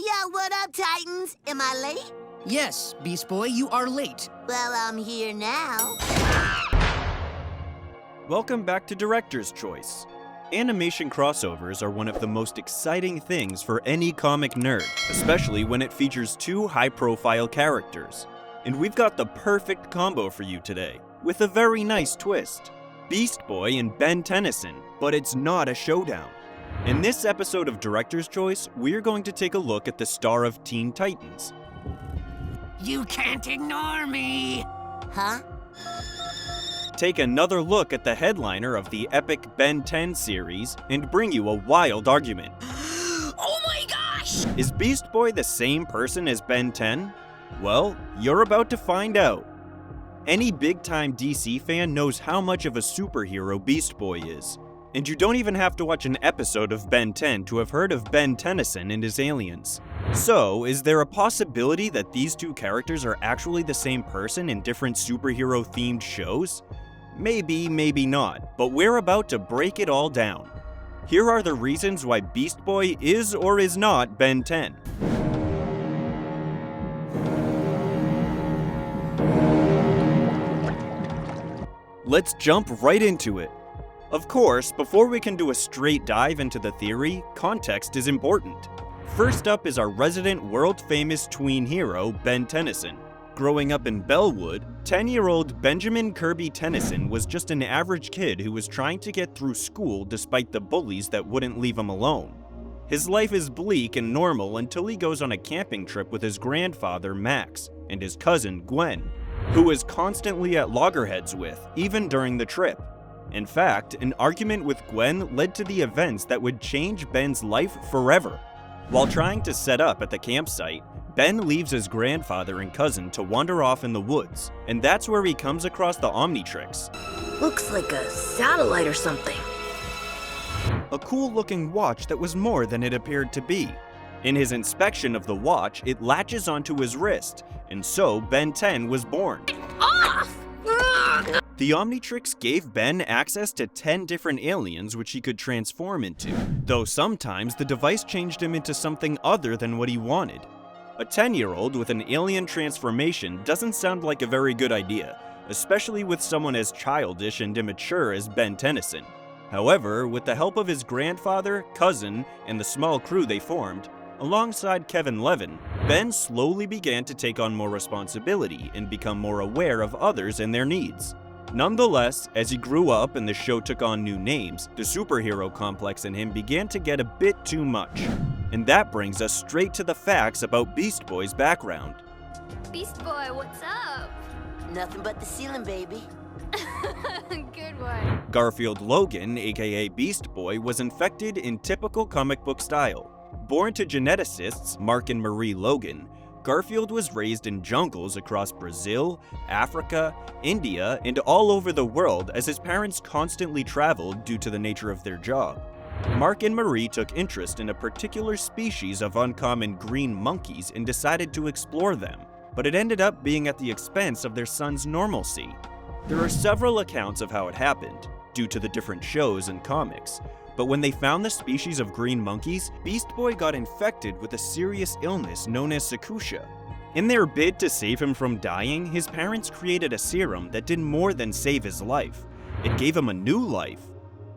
Yo, what up, Titans? Am I late? Yes, Beast Boy, you are late. Well, I'm here now. Welcome back to Director's Choice. Animation crossovers are one of the most exciting things for any comic nerd, especially when it features two high-profile characters. And we've got the perfect combo for you today, with a very nice twist. Beast Boy and Ben Tennyson, but it's not a showdown. In this episode of Director's Choice, we're going to take a look at the star of Teen Titans. You can't ignore me! Huh? Take another look at the headliner of the epic Ben 10 series and bring you a wild argument. Oh my gosh! Is Beast Boy the same person as Ben 10? Well, you're about to find out. Any big-time DC fan knows how much of a superhero Beast Boy is. And you don't even have to watch an episode of Ben 10 to have heard of Ben Tennyson and his aliens. So, is there a possibility that these two characters are actually the same person in different superhero-themed shows? Maybe, maybe not, but we're about to break it all down. Here are the reasons why Beast Boy is or is not Ben 10. Let's jump right into it. Of course, before we can do a straight dive into the theory, context is important. First up is our resident world-famous tween hero, Ben Tennyson. Growing up in Bellwood, 10-year-old Benjamin Kirby Tennyson was just an average kid who was trying to get through school despite the bullies that wouldn't leave him alone. His life is bleak and normal until he goes on a camping trip with his grandfather, Max, and his cousin, Gwen, who is constantly at loggerheads with, even during the trip. In fact, an argument with Gwen led to the events that would change Ben's life forever. While trying to set up at the campsite, Ben leaves his grandfather and cousin to wander off in the woods, and that's where he comes across the Omnitrix. Looks like a satellite or something. A cool-looking watch that was more than it appeared to be. In his inspection of the watch, it latches onto his wrist, and so Ben 10 was born. Off! The Omnitrix gave Ben access to 10 different aliens which he could transform into, though sometimes the device changed him into something other than what he wanted. A 10-year-old with an alien transformation doesn't sound like a very good idea, especially with someone as childish and immature as Ben Tennyson. However, with the help of his grandfather, cousin, and the small crew they formed, alongside Kevin Levin, Ben slowly began to take on more responsibility and become more aware of others and their needs. Nonetheless, as he grew up and the show took on new names, the superhero complex in him began to get a bit too much. And that brings us straight to the facts about Beast Boy's background. Beast Boy, what's up? Nothing but the ceiling, baby. Good one. Garfield Logan, aka Beast Boy, was infected in typical comic book style. Born to geneticists Mark and Marie Logan, Garfield was raised in jungles across Brazil, Africa, India, and all over the world as his parents constantly traveled due to the nature of their job. Mark and Marie took interest in a particular species of uncommon green monkeys and decided to explore them, but it ended up being at the expense of their son's normalcy. There are several accounts of how it happened, due to the different shows and comics, but when they found the species of green monkeys, Beast Boy got infected with a serious illness known as Sakusha. In their bid to save him from dying, his parents created a serum that did more than save his life. It gave him a new life.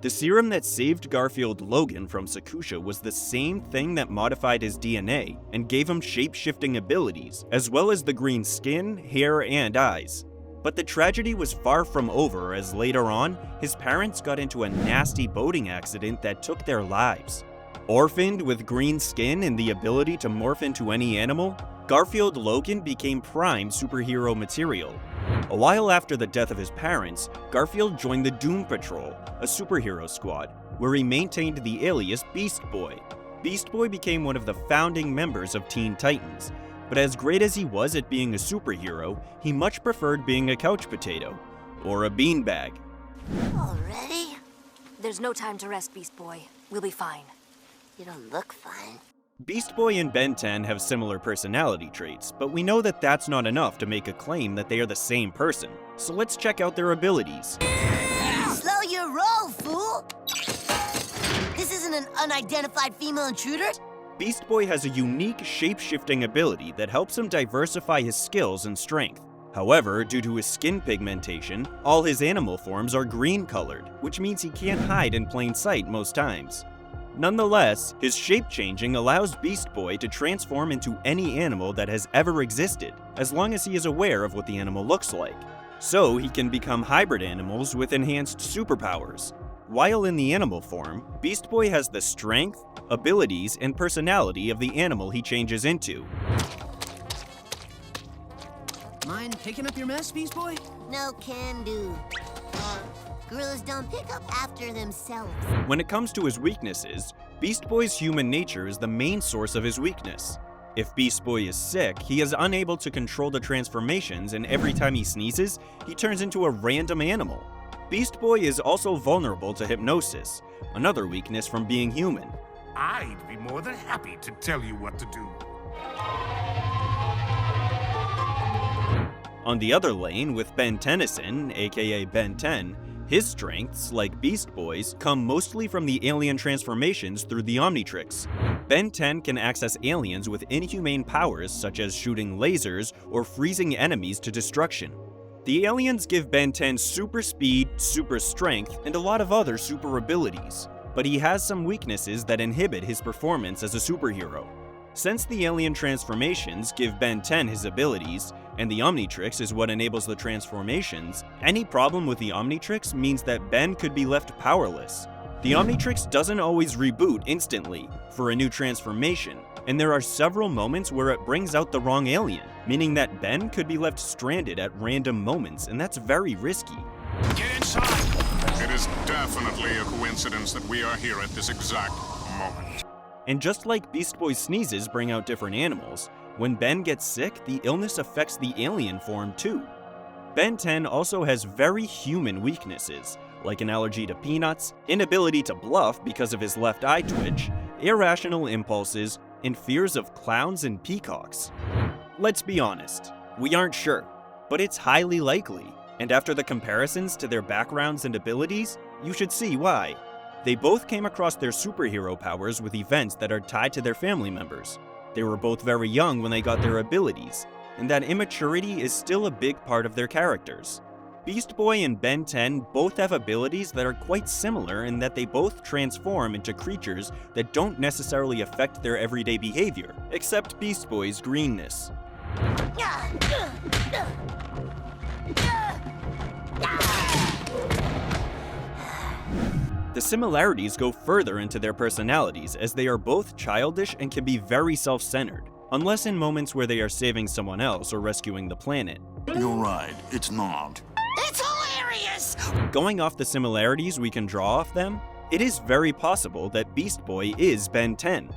The serum that saved Garfield Logan from Sakusha was the same thing that modified his DNA and gave him shape-shifting abilities, as well as the green skin, hair, and eyes. But the tragedy was far from over as later on, his parents got into a nasty boating accident that took their lives. Orphaned with green skin and the ability to morph into any animal, Garfield Logan became prime superhero material. A while after the death of his parents, Garfield joined the Doom Patrol, a superhero squad, where he maintained the alias Beast Boy. Beast Boy became one of the founding members of Teen Titans, but as great as he was at being a superhero, he much preferred being a couch potato, or a beanbag. Already? There's no time to rest, Beast Boy. We'll be fine. You don't look fine. Beast Boy and Ben 10 have similar personality traits, but we know that that's not enough to make a claim that they are the same person. So let's check out their abilities. Slow your roll, fool! This isn't an unidentified female intruder? Beast Boy has a unique shape-shifting ability that helps him diversify his skills and strength. However, due to his skin pigmentation, all his animal forms are green-colored, which means he can't hide in plain sight most times. Nonetheless, his shape-changing allows Beast Boy to transform into any animal that has ever existed, as long as he is aware of what the animal looks like. So he can become hybrid animals with enhanced superpowers. While in the animal form, Beast Boy has the strength, abilities, and personality of the animal he changes into. Mind picking up your mess, Beast Boy? No can do. Gorillas don't pick up after themselves. When it comes to his weaknesses, Beast Boy's human nature is the main source of his weakness. If Beast Boy is sick, he is unable to control the transformations, and every time he sneezes, he turns into a random animal. Beast Boy is also vulnerable to hypnosis, another weakness from being human. I'd be more than happy to tell you what to do. On the other lane, with Ben Tennyson, aka Ben 10, his strengths, like Beast Boy's, come mostly from the alien transformations through the Omnitrix. Ben 10 can access aliens with inhumane powers such as shooting lasers or freezing enemies to destruction. The aliens give Ben 10 super speed, super strength, and a lot of other super abilities, but he has some weaknesses that inhibit his performance as a superhero. Since the alien transformations give Ben 10 his abilities, and the Omnitrix is what enables the transformations, any problem with the Omnitrix means that Ben could be left powerless. The Omnitrix doesn't always reboot instantly for a new transformation, and there are several moments where it brings out the wrong alien, meaning that Ben could be left stranded at random moments, and that's very risky. Get inside! It is definitely a coincidence that we are here at this exact moment. And just like Beast Boy's sneezes bring out different animals, when Ben gets sick, the illness affects the alien form too. Ben 10 also has very human weaknesses, like an allergy to peanuts, inability to bluff because of his left eye twitch, irrational impulses, and fears of clowns and peacocks. Let's be honest, we aren't sure, but it's highly likely, and after the comparisons to their backgrounds and abilities, you should see why. They both came across their superhero powers with events that are tied to their family members. They were both very young when they got their abilities, and that immaturity is still a big part of their characters. Beast Boy and Ben 10 both have abilities that are quite similar in that they both transform into creatures that don't necessarily affect their everyday behavior, except Beast Boy's greenness. The similarities go further into their personalities as they are both childish and can be very self-centered, unless in moments where they are saving someone else or rescuing the planet. You're right, it's not. It's hilarious! Going off the similarities we can draw off them, it is very possible that Beast Boy is Ben 10.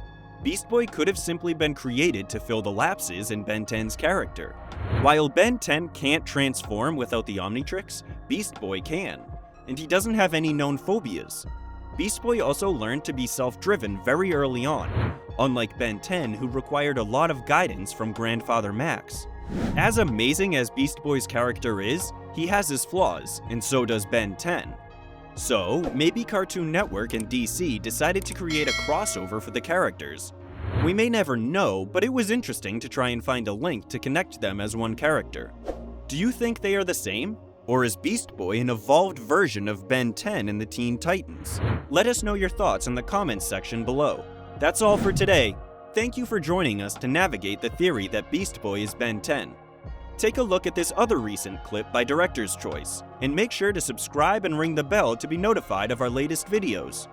Beast Boy could have simply been created to fill the lapses in Ben 10's character. While Ben 10 can't transform without the Omnitrix, Beast Boy can, and he doesn't have any known phobias. Beast Boy also learned to be self-driven very early on, unlike Ben 10 who required a lot of guidance from Grandfather Max. As amazing as Beast Boy's character is, he has his flaws, and so does Ben 10. So, maybe Cartoon Network and DC decided to create a crossover for the characters. We may never know, but it was interesting to try and find a link to connect them as one character. Do you think they are the same? Or is Beast Boy an evolved version of Ben 10 in the Teen Titans? Let us know your thoughts in the comments section below. That's all for today. Thank you for joining us to navigate the theory that Beast Boy is Ben 10. Take a look at this other recent clip by Director's Choice, and make sure to subscribe and ring the bell to be notified of our latest videos.